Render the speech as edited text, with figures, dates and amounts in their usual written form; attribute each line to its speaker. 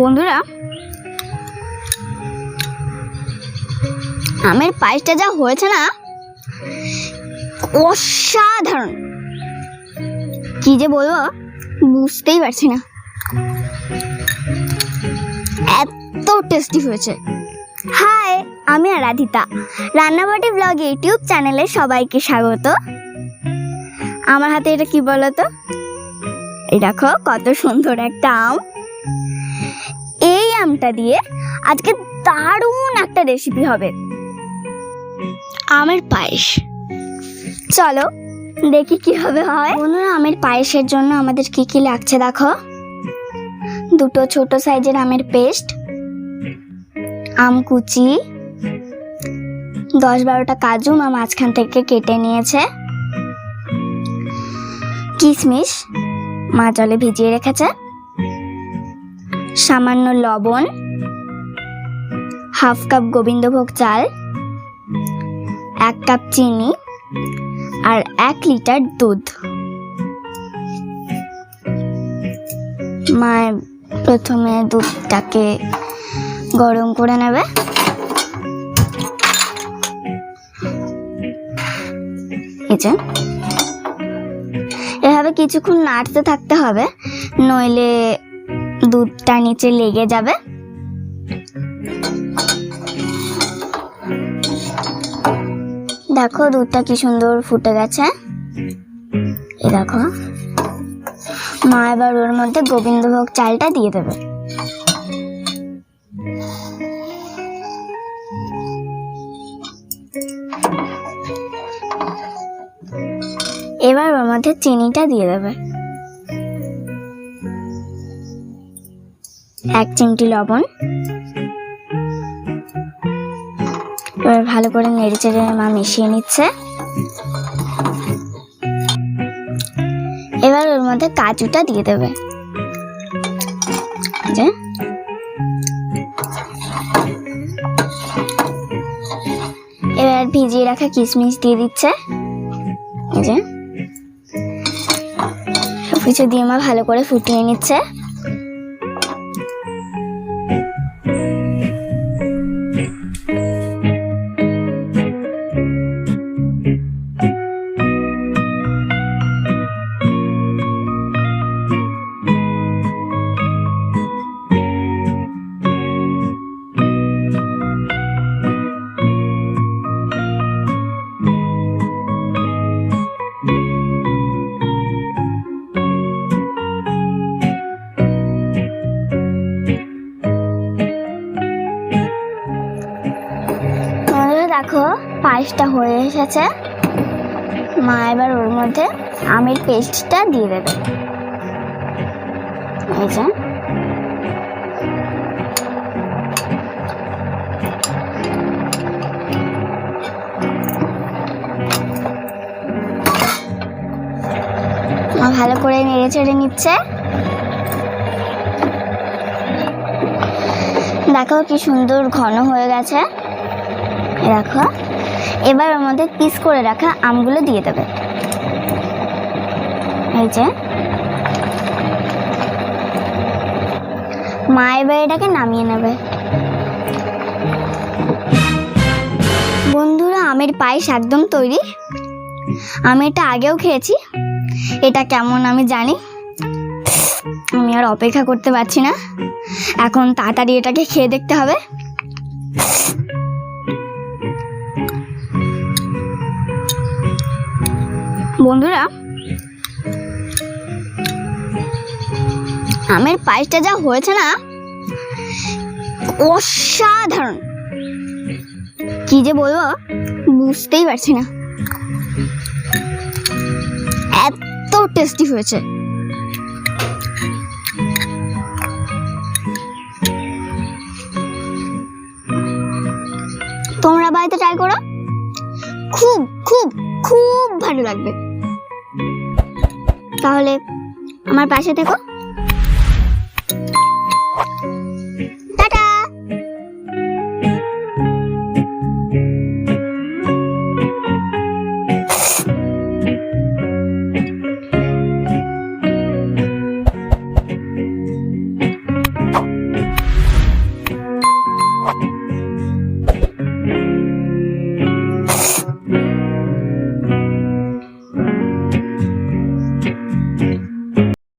Speaker 1: বন্ধুরা, আমের পায়েসটা যা হয়েছে না, অসাধারণ। কি যে বলবো বুঝতেই পারছি না, এত টেস্টি হয়েছে। হাই, আমি আরাধিতা, রান্নাবাটি ব্লগ ইউটিউব চ্যানেলে সবাইকে স্বাগত। আমার হাতে এটা কি বলো তো? এই দেখো কত সুন্দর একটা আম। এই আমটা দিয়ে আজকে দারুণ একটা রেসিপি হবে, আমের পায়েস। চলো দেখি কিভাবে হয়। বন্ধুরা, আমের পায়েসের জন্য আমাদের কি কি লাগছে দেখো। দুটো ছোট সাইজের আমের পেস্ট, আম কুচি, 10-12টা কাজু মা মাঝখান থেকে কেটে নিয়েছে, কিশমিশ মা জলে ভিজিয়ে রেখেছে, সামান্য লবণ, হাফ কাপ গোবিন্দভোগ চাল, 1 কাপ চিনি আর 1 লিটার দুধ। মা প্রথমে দুধটাকে গরম করে নেবে। এই যে এভাবে কিছুক্ষণ নাড়তে থাকতে হবে, নইলে দুধটা নিচে লেগে যাবে। দেখো দুধটা কি সুন্দর ফুটে গেছে। এই দেখো, মা এবার ওর মধ্যে গোবিন্দভোগ চালটা দিয়ে দেবে। এবার ওর মধ্যে চিনিটা দিয়ে দেবে, 1 চিমটি লবণ। এবার ভালো করে নেড়ে চেড়ে মা মিশিয়ে নিচ্ছে। এবার ওর মধ্যে কাজুটা দিয়ে দেবে। এবার ভিজিয়ে রাখা কিশমিশ দিয়ে দিচ্ছে। এই যে সবকিছু দিয়ে মা ভালো করে ফুটিয়ে নিচ্ছে। দেখো পায়েসটা হয়ে এসেছে। মা এবার ওর মধ্যে আমের পেস্টটা দিয়ে দেবে। এই যে মা ভালো করে নেড়ে চেড়ে নিচ্ছে। দেখো কি সুন্দর ঘন হয়ে গেছে। দেখো এবার ওর মধ্যে পিস করে রাখা আমগুলো দিয়ে দেবে। এই যে মা এবার এটাকে নামিয়ে নেবে। বন্ধুরা, আমের পায়েস একদম তৈরি। আমি এটা আগেও খেয়েছি, এটা কেমন আমি জানি। আমি আর অপেক্ষা করতে পারছি না, এখন তাড়াতাড়ি এটাকে খেয়ে দেখতে হবে। বন্ধুরা, আমের পায়েসটা যা হয়েছে না, অসাধারণ। কি যে বলবো বুঝতেই পারছি না, এত টেস্টি হয়েছে। তোমরা বাড়িতে ট্রাই করো, খুব খুব খুব ভালো লাগবে। তাহলে আমার পাশে থেকো।